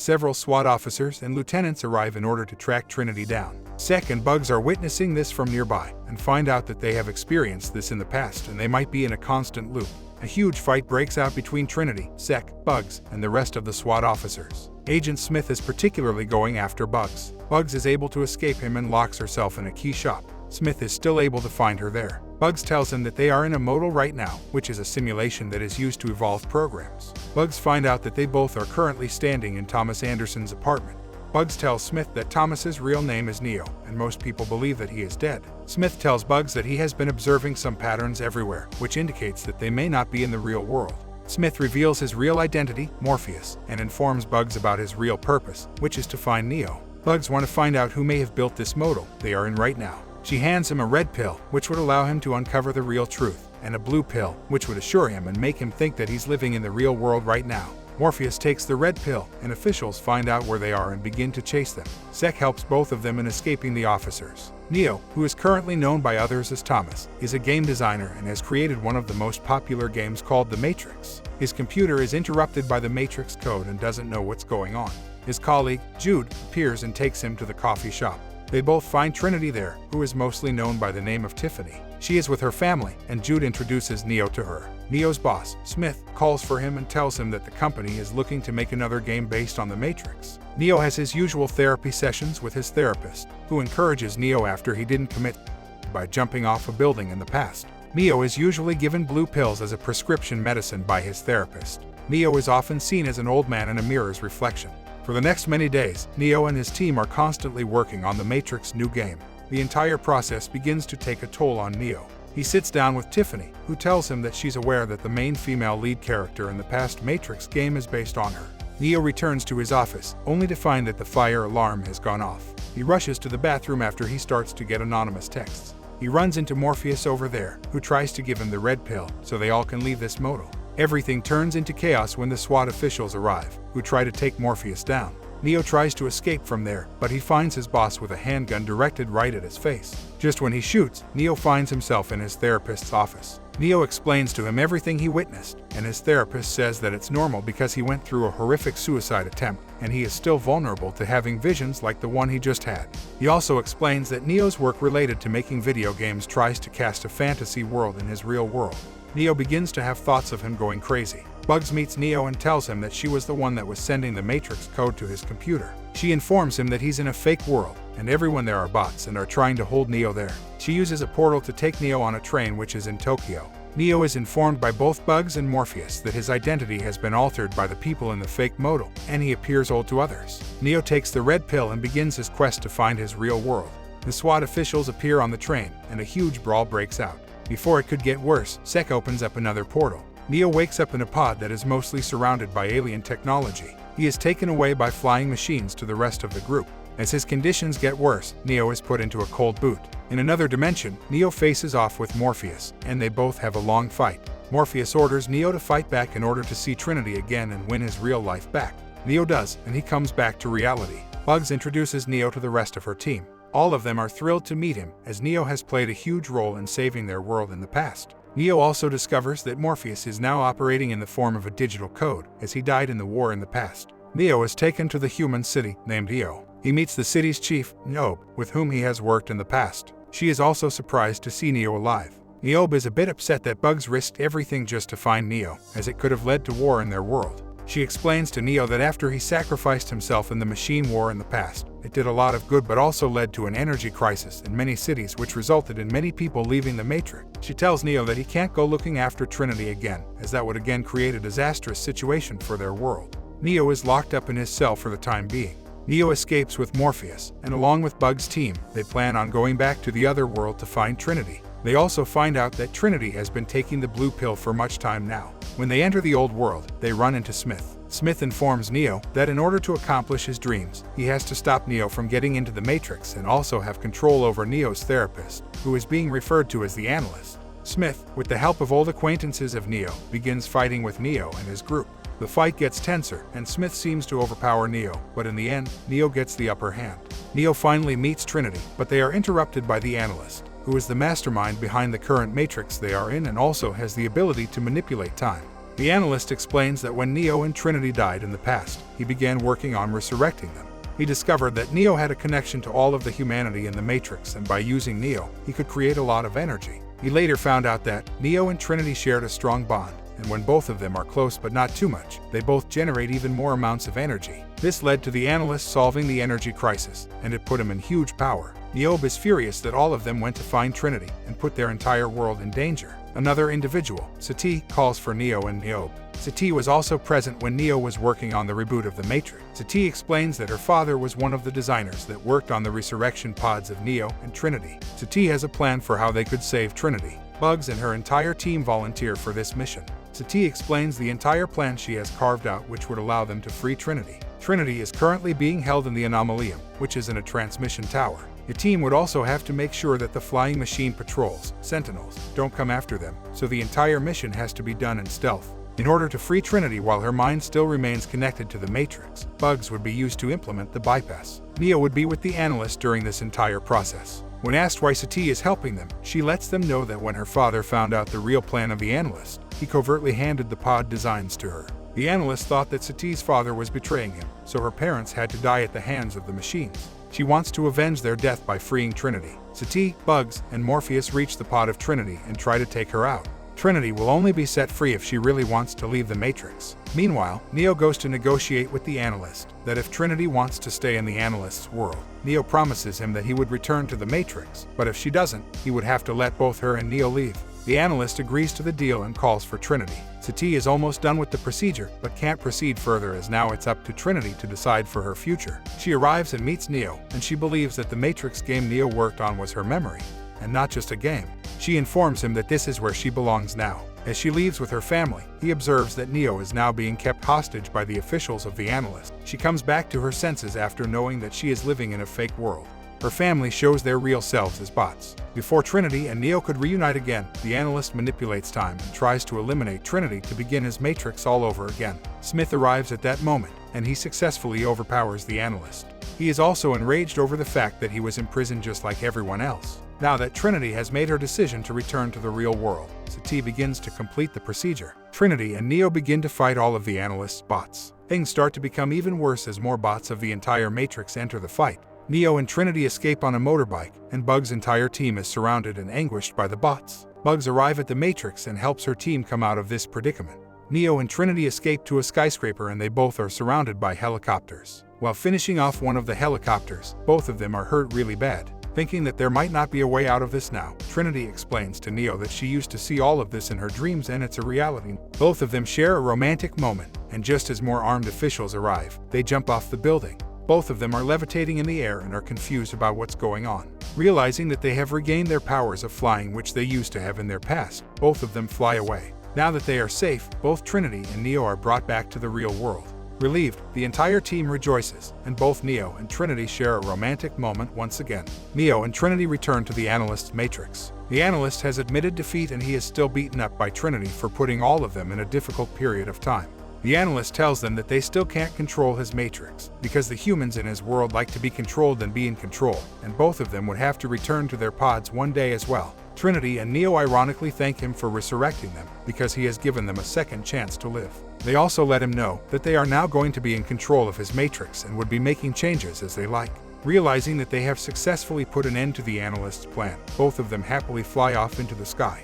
Several SWAT officers and lieutenants arrive in order to track Trinity down. Sek and Bugs are witnessing this from nearby and find out that they have experienced this in the past and they might be in a constant loop. A huge fight breaks out between Trinity, Sek, Bugs, and the rest of the SWAT officers. Agent Smith is particularly going after Bugs. Bugs is able to escape him and locks herself in a key shop. Smith is still able to find her there. Bugs tells him that they are in a modal right now, which is a simulation that is used to evolve programs. Bugs find out that they both are currently standing in Thomas Anderson's apartment. Bugs tells Smith that Thomas's real name is Neo, and most people believe that he is dead. Smith tells Bugs that he has been observing some patterns everywhere, which indicates that they may not be in the real world. Smith reveals his real identity, Morpheus, and informs Bugs about his real purpose, which is to find Neo. Bugs want to find out who may have built this modal they are in right now. She hands him a red pill, which would allow him to uncover the real truth, and a blue pill, which would assure him and make him think that he's living in the real world right now. Morpheus takes the red pill, and officials find out where they are and begin to chase them. Sek helps both of them in escaping the officers. Neo, who is currently known by others as Thomas, is a game designer and has created one of the most popular games called The Matrix. His computer is interrupted by the Matrix code and doesn't know what's going on. His colleague, Jude, appears and takes him to the coffee shop. They both find Trinity there, who is mostly known by the name of Tiffany. She is with her family, and Jude introduces Neo to her. Neo's boss, Smith, calls for him and tells him that the company is looking to make another game based on the Matrix. Neo has his usual therapy sessions with his therapist, who encourages Neo after he didn't commit by jumping off a building in the past. Neo is usually given blue pills as a prescription medicine by his therapist. Neo is often seen as an old man in a mirror's reflection. For the next many days, Neo and his team are constantly working on the Matrix new game. The entire process begins to take a toll on Neo. He sits down with Tiffany, who tells him that she's aware that the main female lead character in the past Matrix game is based on her. Neo returns to his office, only to find that the fire alarm has gone off. He rushes to the bathroom after he starts to get anonymous texts. He runs into Morpheus over there, who tries to give him the red pill so they all can leave this modal. Everything turns into chaos when the SWAT officials arrive, who try to take Morpheus down. Neo tries to escape from there, but he finds his boss with a handgun directed right at his face. Just when he shoots, Neo finds himself in his therapist's office. Neo explains to him everything he witnessed, and his therapist says that it's normal because he went through a horrific suicide attempt, and he is still vulnerable to having visions like the one he just had. He also explains that Neo's work related to making video games tries to cast a fantasy world in his real world. Neo begins to have thoughts of him going crazy. Bugs meets Neo and tells him that she was the one that was sending the Matrix code to his computer. She informs him that he's in a fake world, and everyone there are bots and are trying to hold Neo there. She uses a portal to take Neo on a train which is in Tokyo. Neo is informed by both Bugs and Morpheus that his identity has been altered by the people in the fake modal, and he appears old to others. Neo takes the red pill and begins his quest to find his real world. The SWAT officials appear on the train, and a huge brawl breaks out. Before it could get worse, Sek opens up another portal. Neo wakes up in a pod that is mostly surrounded by alien technology. He is taken away by flying machines to the rest of the group. As his conditions get worse, Neo is put into a cold boot. In another dimension, Neo faces off with Morpheus, and they both have a long fight. Morpheus orders Neo to fight back in order to see Trinity again and win his real life back. Neo does, and he comes back to reality. Bugs introduces Neo to the rest of her team. All of them are thrilled to meet him, as Neo has played a huge role in saving their world in the past. Neo also discovers that Morpheus is now operating in the form of a digital code, as he died in the war in the past. Neo is taken to the human city, named Io. He meets the city's chief, Niobe, with whom he has worked in the past. She is also surprised to see Neo alive. Niobe is a bit upset that Bugs risked everything just to find Neo, as it could have led to war in their world. She explains to Neo that after he sacrificed himself in the machine war in the past, it did a lot of good but also led to an energy crisis in many cities which resulted in many people leaving the Matrix. She tells Neo that he can't go looking after Trinity again, as that would again create a disastrous situation for their world. Neo is locked up in his cell for the time being. Neo escapes with Morpheus, and along with Bugs' team, they plan on going back to the other world to find Trinity. They also find out that Trinity has been taking the blue pill for much time now. When they enter the old world, they run into Smith. Smith informs Neo that in order to accomplish his dreams, he has to stop Neo from getting into the Matrix and also have control over Neo's therapist, who is being referred to as the Analyst. Smith, with the help of old acquaintances of Neo, begins fighting with Neo and his group. The fight gets tenser, and Smith seems to overpower Neo, but in the end, Neo gets the upper hand. Neo finally meets Trinity, but they are interrupted by the Analyst, who is the mastermind behind the current Matrix they are in and also has the ability to manipulate time. The analyst explains that when Neo and Trinity died in the past, he began working on resurrecting them. He discovered that Neo had a connection to all of the humanity in the Matrix, and by using Neo, he could create a lot of energy. He later found out that Neo and Trinity shared a strong bond, and when both of them are close but not too much, they both generate even more amounts of energy. This led to the analyst solving the energy crisis, and it put him in huge power. Niobe is furious that all of them went to find Trinity and put their entire world in danger. Another individual, Sati, calls for Neo and Niobe. Sati was also present when Neo was working on the reboot of the Matrix. Sati explains that her father was one of the designers that worked on the resurrection pods of Neo and Trinity. Sati has a plan for how they could save Trinity. Bugs and her entire team volunteer for this mission. Sati explains the entire plan she has carved out, which would allow them to free Trinity. Trinity is currently being held in the Anomalium, which is in a transmission tower. The team would also have to make sure that the flying machine patrols, Sentinels, don't come after them, so the entire mission has to be done in stealth. In order to free Trinity while her mind still remains connected to the Matrix, Bugs would be used to implement the bypass. Neo would be with the analyst during this entire process. When asked why Sati is helping them, she lets them know that when her father found out the real plan of the analyst, he covertly handed the pod designs to her. The analyst thought that Sati's father was betraying him, so her parents had to die at the hands of the machines. She wants to avenge their death by freeing Trinity. Sati, Bugs, and Morpheus reach the pod of Trinity and try to take her out. Trinity will only be set free if she really wants to leave the Matrix. Meanwhile, Neo goes to negotiate with the analyst that if Trinity wants to stay in the analyst's world, Neo promises him that he would return to the Matrix, but if she doesn't, he would have to let both her and Neo leave. The analyst agrees to the deal and calls for Trinity. Sati is almost done with the procedure, but can't proceed further as now it's up to Trinity to decide for her future. She arrives and meets Neo, and she believes that the Matrix game Neo worked on was her memory, and not just a game. She informs him that this is where she belongs now. As she leaves with her family, he observes that Neo is now being kept hostage by the officials of the analyst. She comes back to her senses after knowing that she is living in a fake world. Her family shows their real selves as bots. Before Trinity and Neo could reunite again, the analyst manipulates time and tries to eliminate Trinity to begin his Matrix all over again. Smith arrives at that moment, and he successfully overpowers the analyst. He is also enraged over the fact that he was imprisoned just like everyone else. Now that Trinity has made her decision to return to the real world, Sati begins to complete the procedure. Trinity and Neo begin to fight all of the analyst's bots. Things start to become even worse as more bots of the entire Matrix enter the fight. Neo and Trinity escape on a motorbike, and Bugs' entire team is surrounded and anguished by the bots. Bugs arrives at the Matrix and helps her team come out of this predicament. Neo and Trinity escape to a skyscraper and they both are surrounded by helicopters. While finishing off one of the helicopters, both of them are hurt really bad. Thinking that there might not be a way out of this now, Trinity explains to Neo that she used to see all of this in her dreams and it's a reality. Both of them share a romantic moment, and just as more armed officials arrive, they jump off the building. Both of them are levitating in the air and are confused about what's going on. Realizing that they have regained their powers of flying which they used to have in their past, both of them fly away. Now that they are safe, both Trinity and Neo are brought back to the real world. Relieved, the entire team rejoices, and both Neo and Trinity share a romantic moment once again. Neo and Trinity return to the analyst's Matrix. The analyst has admitted defeat and he is still beaten up by Trinity for putting all of them in a difficult period of time. The analyst tells them that they still can't control his Matrix, because the humans in his world like to be controlled and be in control, and both of them would have to return to their pods one day as well. Trinity and Neo ironically thank him for resurrecting them, because he has given them a second chance to live. They also let him know that they are now going to be in control of his Matrix and would be making changes as they like. Realizing that they have successfully put an end to the analyst's plan, both of them happily fly off into the sky.